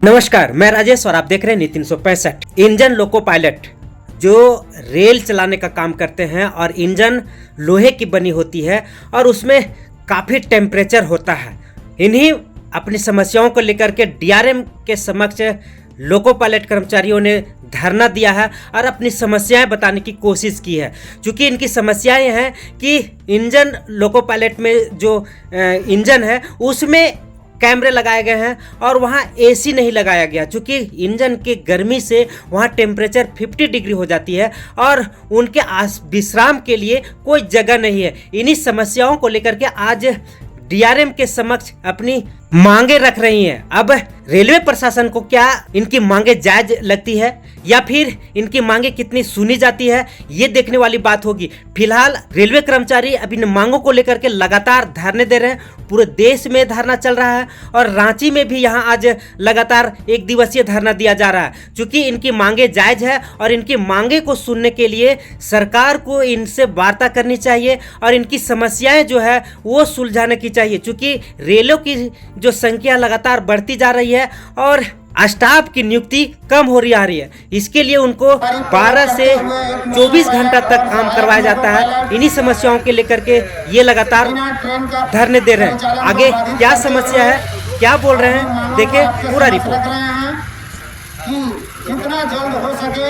नमस्कार, मैं राजेश और आप देख रहे हैं नीति 365। इंजन लोको पायलट जो रेल चलाने का काम करते हैं और इंजन लोहे की बनी होती है और उसमें काफ़ी टेम्परेचर होता है। इन्हीं अपनी समस्याओं को लेकर के डीआरएम के समक्ष लोको पायलट कर्मचारियों ने धरना दिया है और अपनी समस्याएं बताने की कोशिश की है। क्योंकि इनकी समस्याएं हैं कि इंजन लोको पायलट में जो इंजन है उसमें कैमरे लगाए गए हैं और वहाँ एसी नहीं लगाया गया, चूँकि इंजन के गर्मी से वहाँ टेम्परेचर 50 डिग्री हो जाती है और उनके विश्राम के लिए कोई जगह नहीं है। इन्हीं समस्याओं को लेकर के आज डीआरएम के समक्ष अपनी मांगे रख रही हैं। अब रेलवे प्रशासन को क्या इनकी मांगे जायज लगती है या फिर इनकी मांगे कितनी सुनी जाती है, ये देखने वाली बात होगी। फिलहाल रेलवे कर्मचारी अब इन मांगों को लेकर के लगातार धरने दे रहे हैं। पूरे देश में धरना चल रहा है और रांची में भी यहाँ आज लगातार 1 दिवसीय धरना दिया जा रहा है। क्योंकि इनकी मांगे जायज है और इनकी मांगे को सुनने के लिए सरकार को इनसे वार्ता करनी चाहिए और इनकी समस्याएं जो है वो सुलझाने की चाहिए। क्योंकि रेलों की जो संख्या लगातार बढ़ती जा रही है और स्टाफ की नियुक्ति कम हो रही है, इसके लिए उनको 12 से 24 घंटा तक काम करवाया जाता है। इन्हीं समस्याओं के लेकर के ये लगातार धरने दे रहे हैं। आगे क्या समस्या है, क्या बोल रहे हैं, देखिए पूरा रिपोर्ट। जितना जल्द हो सके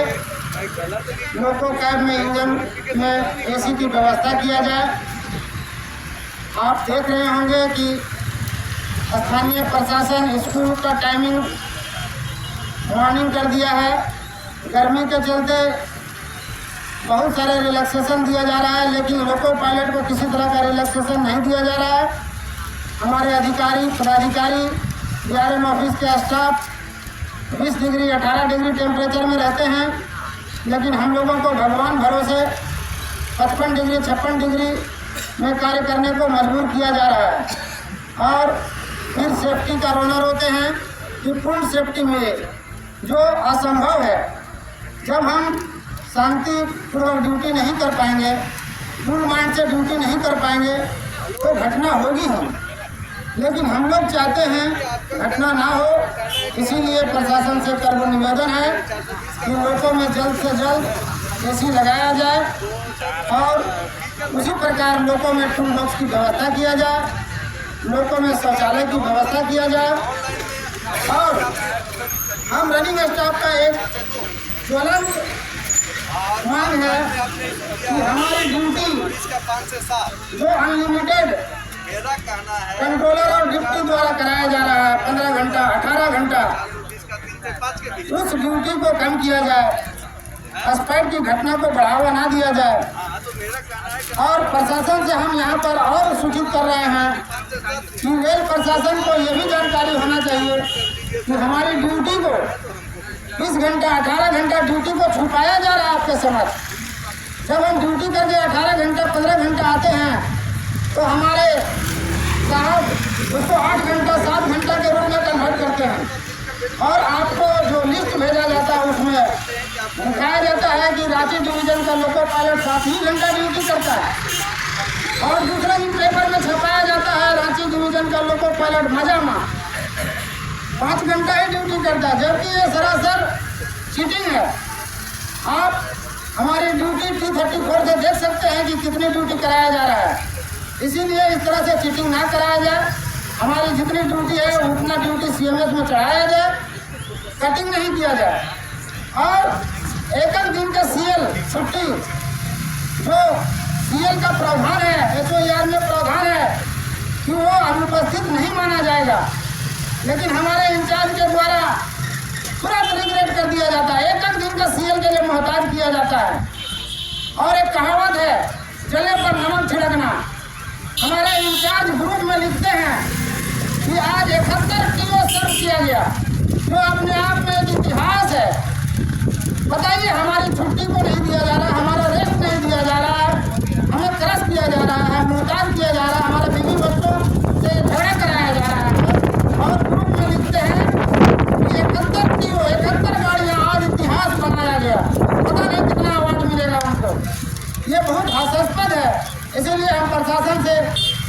लोको कैब में इंजन में एसी की व्यवस्था किया जाए। आप देख रहे होंगे कि स्थानीय प्रशासन स्कूल का टाइमिंग मॉर्निंग कर दिया है। गर्मी के चलते बहुत सारे रिलैक्सेशन दिया जा रहा है, लेकिन लोको पायलट को किसी तरह का रिलैक्सेशन नहीं दिया जा रहा है। हमारे अधिकारी पदाधिकारी डीआरएम ऑफिस के स्टाफ 20 डिग्री 18 डिग्री टेम्परेचर में रहते हैं, लेकिन हम लोगों को भगवान भरोसे 55 डिग्री 56 डिग्री में कार्य करने को मजबूर किया जा रहा है। और फिर सेफ्टी का रोना रोते हैं कि पूर्ण सेफ्टी मिले, जो असंभव है। जब हम शांतिपूर्वक ड्यूटी नहीं कर पाएंगे, फुल माइंड से ड्यूटी नहीं कर पाएंगे तो घटना होगी ही। लेकिन हम लोग चाहते हैं घटना ना हो, इसीलिए प्रशासन से करब निवेदन है कि लोगों में जल्द से जल्द एसी लगाया जाए और उसी प्रकार लोगों में टूल बॉक्स की व्यवस्था किया जाए, लोगों में शौचालय की व्यवस्था किया जाए। और हम रनिंग स्टाफ का एक ज्वलंत मांग है कि हमारी ड्यूटी जो अनलिमिटेड कंट्रोलर और डिप्टी द्वारा कराया जा रहा है 15 घंटा 18 घंटा, उस ड्यूटी को कम किया जाए, स्पाइक की घटना को बढ़ावा ना दिया जाए। और प्रशासन से हम यहाँ पर और सूचित कर रहे हैं कि रेल प्रशासन को यह भी जानकारी होना चाहिए कि हमारी ड्यूटी को 20 घंटा 18 घंटा ड्यूटी को छुपाया जा रहा है आपके समक्ष। जब हम ड्यूटी करके 18 घंटा 15 घंटा आते हैं तो हमारे साहब उसको 8 घंटा 7 घंटा के रूप में कन्वर्ट करते हैं और आपको जो लिस्ट भेजा जाता है उसमें दिखाया जाता है कि रांची डिवीजन का लोको पायलट 7 ही घंटा ड्यूटी करता है और दूसरे दिन पेपर में छपाया जाता है रांची डिवीजन का लोको पायलट मजामा 5 घंटा ही ड्यूटी करता है, जबकि ये सरासर चीटिंग है। आप हमारी ड्यूटी T34 से देख सकते हैं कि कितनी ड्यूटी कराया जा रहा है। इसीलिए इस तरह से चीटिंग ना कराया जाए। हमारी जितनी ड्यूटी है उतना ड्यूटी CMS में चढ़ाया जाए, कटिंग नहीं किया जाए। और एक दिन का CL छुट्टी जो CL का प्रावधान है, SOR में प्रावधान है कि वो अनुपस्थित नहीं माना जाएगा, लेकिन हमारे इंचार्ज के द्वारा तुरंत रिग्रेट कर दिया जाता है। एक दिन का CL के लिए मोहताज किया जाता है। और एक कहावत है, जले पर नमक छिड़कना। हमारे इंचार्ज ग्रुप में लिखते हैं कि आज 71 किलो सर्व किया गया, जो अपने आप में एक इतिहास है। बताइए, हमारी छुट्टी को नहीं दिया जा रहा, हमारा रेस्ट नहीं दिया जा रहा है, हमें क्रश किया जा रहा है, मोहताज किया जा रहा है, हमारे बीवी बच्चों से झगड़ा कराया जा रहा है। और ग्रुप में लिखते हैं कि 71 किलो 71 गाड़ियाँ आज इतिहास बनाया गया। पता नहीं कितना अवार्ड मिलेगा उनको। ये बहुत हास्यास्पद है। इसीलिए हम प्रशासन से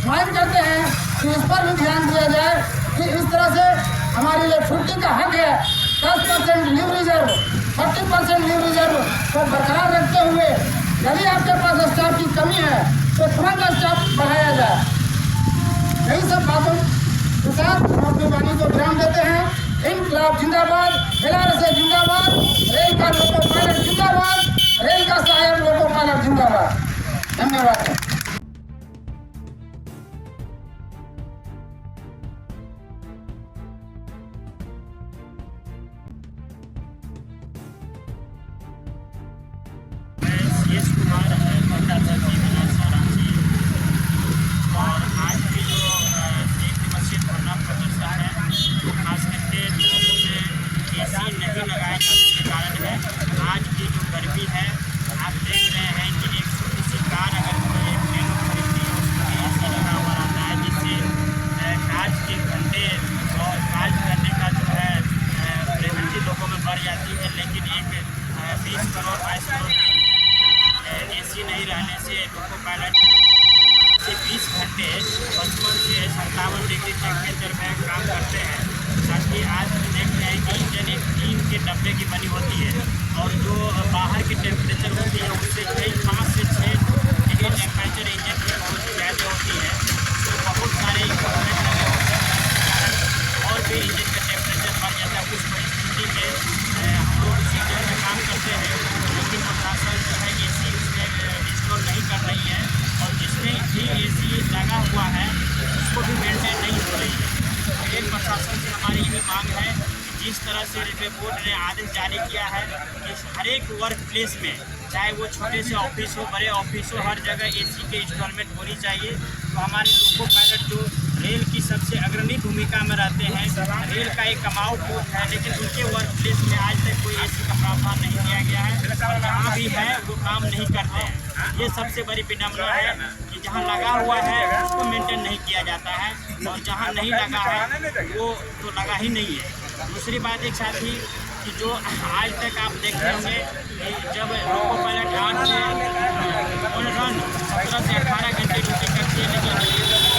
मांग करते हैं कि इस पर भी ध्यान दिया जाए कि इस तरह से हमारी छुट्टी का हक है 10% लीव रिजर्व, 40% लीव रिजर्व को बरकरार रखते हुए यदि आपके पास स्टाफ की कमी है तो तुरंत स्टाफ बढ़ाया जाए। यही सब बातों के साथ हम अपनी वाणी को विराम देते हैं। इनकलाब जिंदाबाद, LRSA जिंदाबाद, रेल का लोको पायलट जिंदाबाद, रेल का सहायक लोको पायलट जिंदाबाद। धन्यवाद। और आज की जो एक दिवसीय धरना प्रदर्शन है वो खास करके लोगों में AC नहीं लगाए जाने के कारण है। आज की जो गर्मी है आप देख रहे हैं कि एक छोटी सी कार अगर कोई नैनो खरीदती है उसमें AC लगा हुआ रहता है, जिससे काज के घंटे और काज करने का जो है प्रवृत्ति लोगों में बढ़ जाती है। लेकिन एक 20 करोड़ 22 करोड़ AC नहीं रहने से लोको पायलट से 20 घंटे 55 से 57 डिग्री टेम्परेचर में काम करते हैं। ताकि आज हम देख रहे हैं कि इंजन एक टीन के डब्बे की बनी होती है और जो बाहर की टेम्परेचर होती है उससे कई 5 से 6 डिग्री टेम्परेचर इंजन की बहुत ज़्यादा होती है। तो बहुत सारे इक्विपमेंट लगे होते हैं और भी इंजन का टेम्परेचर बढ़ जाता है। कुछ परिस्थिति में हम लोग उसी घर में काम करते हैं, लेकिन प्रशासन जो है AC उसमें इंस्टॉल नहीं कर रही है और जिसमें भी AC लगा हुआ है उसको भी मेंटेन नहीं हो रही है। रेल प्रशासन से हमारी यही मांग है कि जिस तरह से रेलवे बोर्ड ने आदेश जारी किया है कि हर एक वर्क प्लेस में, चाहे वो छोटे से ऑफिस हो बड़े ऑफिस हो, हर जगह AC के इंस्टॉलमेंट होनी चाहिए। तो हमारे लोको पायलट जो रेल की सबसे अग्रणी भूमिका में रहते हैं, रेल का एक कमाऊ पोस्ट है, लेकिन उनके वर्क प्लेस में आज तक कोई AC का प्रावधान नहीं किया गया है और जहाँ भी है वो काम नहीं करते हैं। ये सबसे बड़ी विडम्बना है कि जहाँ लगा हुआ है उसको मेंटेन नहीं किया जाता है और जहाँ नहीं लगा है वो तो लगा ही नहीं है। दूसरी बात एक साथ ही कि जो आज तक आप देखते होंगे कि जब लोको पायलट आज ऑन रन 17 से 18 घंटे ड्यूटी करती है, लेकिन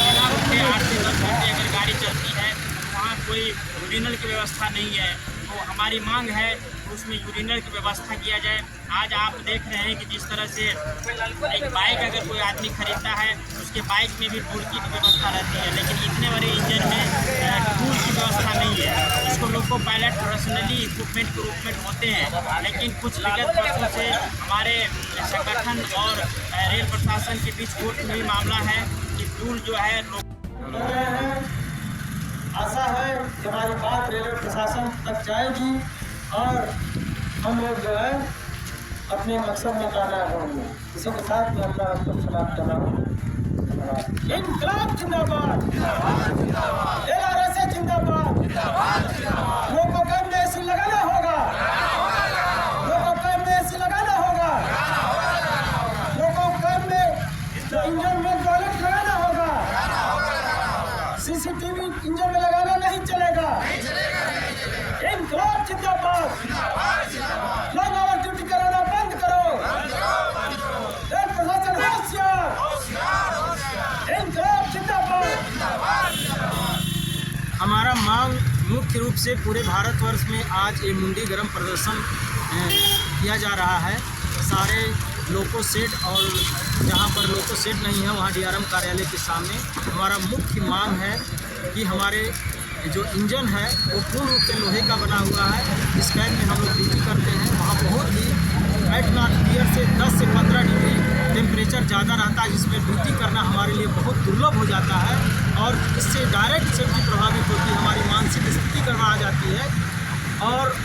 बिना रुके 8 से 10 घंटे अगर गाड़ी चलती है वहाँ कोई यूरिनल की व्यवस्था नहीं है। तो हमारी मांग है उसमें यूरिनल की व्यवस्था किया जाए। आज आप देख रहे हैं कि जिस तरह से एक बाइक अगर कोई आदमी खरीदता है उसके बाइक में भी टूल की व्यवस्था रहती है, लेकिन इतने बड़े इंजन में टूल की व्यवस्था नहीं है। इसको लोको पायलट पर्सनली इक्विपमेंट के रूप में होते हैं, लेकिन कुछ विगत वर्षों से हमारे संगठन और रेल प्रशासन के बीच कोर्ट में भी मामला है कि टूल जो है आशा है कि हमारी बात रेलवे प्रशासन तक जाएगी और हम लोग जो है अपने मकसद में कामयाब होंगे। इसी के साथ मैं अपना वक्तव्य समाप्त कर रहा हूँ। इनकलाब जिंदाबाद, LRSA जिंदाबाद। लोको कैब में AC लगाना होगा, लोको कैब में AC लगाना होगा, लोको कैब में इंजन में टॉयलेट लगाना होगा, CCTV इंजन में लगाना नहीं चलेगा। इनकलाब जिंदाबाद, लॉन्ग आवर ड्यूटी कराना बंद करो, रेल प्रशासन होशियार, इनकलाब जिंदाबाद। हमारा मांग मुख्य रूप से पूरे भारतवर्ष में आज ये मुंडी गर्म प्रदर्शन किया जा रहा है। सारे लोको सेट और जहाँ पर लोको सेट नहीं है वहाँ DRM कार्यालय के सामने हमारा मुख्य मांग है कि हमारे जो इंजन है वो पूर्ण रूप से लोहे का बना हुआ है। इस कैब में हम लोग ड्यूटी करते हैं, वहाँ बहुत ही एटमॉस्फेयर से 10 से 15 डिग्री टेम्परेचर ज़्यादा रहता है, जिसमें ड्यूटी करना हमारे लिए बहुत दुर्लभ हो जाता है और इससे डायरेक्ट सेफ्टी प्रभावित होती है, हमारी मानसिक स्थिति गड़बड़ा जाती है। और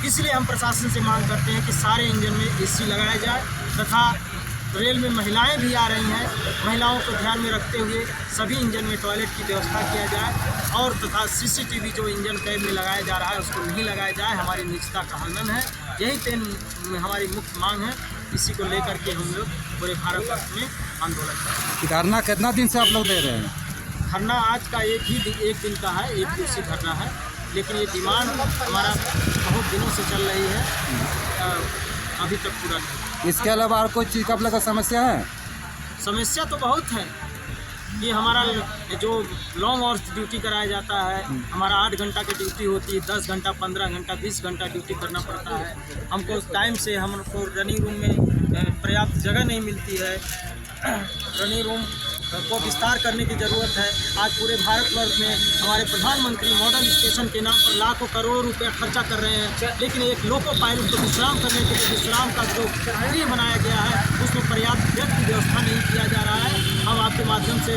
इसलिए हम प्रशासन से मांग करते हैं कि सारे इंजन में AC लगाया जाए तथा रेल में महिलाएं भी आ रही हैं, महिलाओं को ध्यान में रखते हुए सभी इंजन में टॉयलेट की व्यवस्था किया जाए और तथा CCTV जो इंजन कैब में लगाया जा रहा है उसको नहीं लगाया जाए। हमारी निजता का हनन है, यही 3 हमारी मुख्य मांग है। इसी को लेकर के हम लोग पूरे भारतवर्ष में आंदोलन कर रहे हैं। धरना कितना दिन से आप लोग दे रहे हैं? धरना आज का एक दिन का है, एक दिवसीय धरना है, लेकिन ये डिमांड हमारा बहुत दिनों से चल रही है, अभी तक पूरा नहीं। इसके अलावा और कोई चीज़ का आप लोग का समस्या है? समस्या तो बहुत है, कि हमारा जो लॉन्ग आवर्स ड्यूटी कराया जाता है, हमारा 8 घंटा की ड्यूटी होती है, 10 घंटा, 15 घंटा, 20 घंटा ड्यूटी करना पड़ता है। हमको टाइम से हमको रनिंग रूम में पर्याप्त जगह नहीं मिलती है। रनिंग रूम को विस्तार करने की ज़रूरत है। आज पूरे भारतवर्ष में हमारे प्रधानमंत्री मॉडल स्टेशन के नाम पर लाखों करोड़ों रुपए खर्चा कर रहे हैं, लेकिन एक लोको पायलट को विश्राम करने के लिए विश्राम का जो गृह बनाया गया है उसमें पर्याप्त बेड की व्यवस्था नहीं किया जा रहा है। हम आपके माध्यम से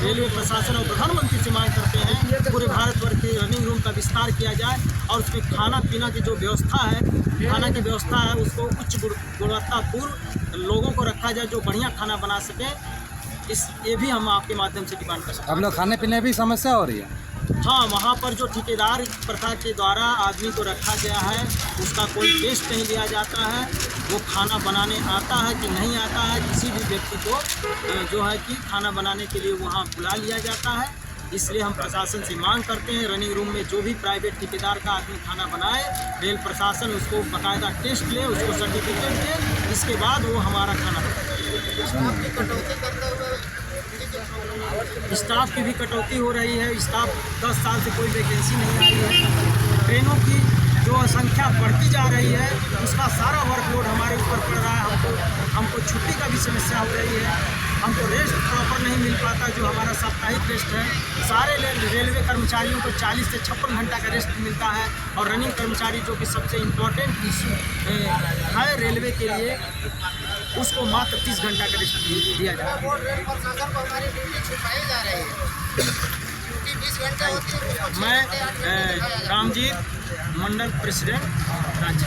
रेलवे प्रशासन और प्रधानमंत्री से मांग करते हैं पूरे भारतवर्ष के रनिंग रूम का विस्तार किया जाए और उसमें खाना पीना की जो व्यवस्था है, खाना की व्यवस्था है, उसको उच्च गुणवत्तापूर्ण लोगों को रखा जाए जो बढ़िया खाना बना सकें। ये भी हम आपके माध्यम से डिमांड कर सकते हैं। अब लोग खाने पीने भी समस्या हो रही है। हाँ, वहाँ पर जो ठेकेदार प्रथा के द्वारा आदमी को रखा गया है उसका कोई टेस्ट नहीं लिया जाता है, वो खाना बनाने आता है कि नहीं आता है। किसी भी व्यक्ति को जो है कि खाना बनाने के लिए वहाँ बुला लिया जाता है। इसलिए हम प्रशासन से मांग करते हैं रनिंग रूम में जो भी प्राइवेट ठेकेदार का आदमी खाना बनाए, रेल प्रशासन उसको बाकायदा टेस्ट ले, उसको सर्टिफिकेट दे, इसके बाद वो हमारा खाना बनाए। स्टाफ की भी कटौती हो रही है। स्टाफ 10 साल से कोई वैकेंसी नहीं आई है। ट्रेनों की जो संख्या बढ़ती जा रही है उसका सारा वर्कलोड हमारे ऊपर पड़ रहा है। हमको छुट्टी का भी समस्या हो रही है। हमको रेस्ट प्रॉपर नहीं मिल पाता जो हमारा साप्ताहिक रेस्ट है। सारे रेलवे कर्मचारियों को 40 से 56 घंटा का रेस्ट मिलता है और रनिंग कर्मचारी जो कि सबसे इम्पोर्टेंट इशू है रेलवे के लिए, उसको मात्र 30 घंटा का रेस्ट दिया जाता है। रेल प्रशासन को हमारी ड्यूटी छुपाई जा रही है। ड्यूटी 20 घंटे होती है। मैं रामजीत, मंडल प्रेसिडेंट रांची।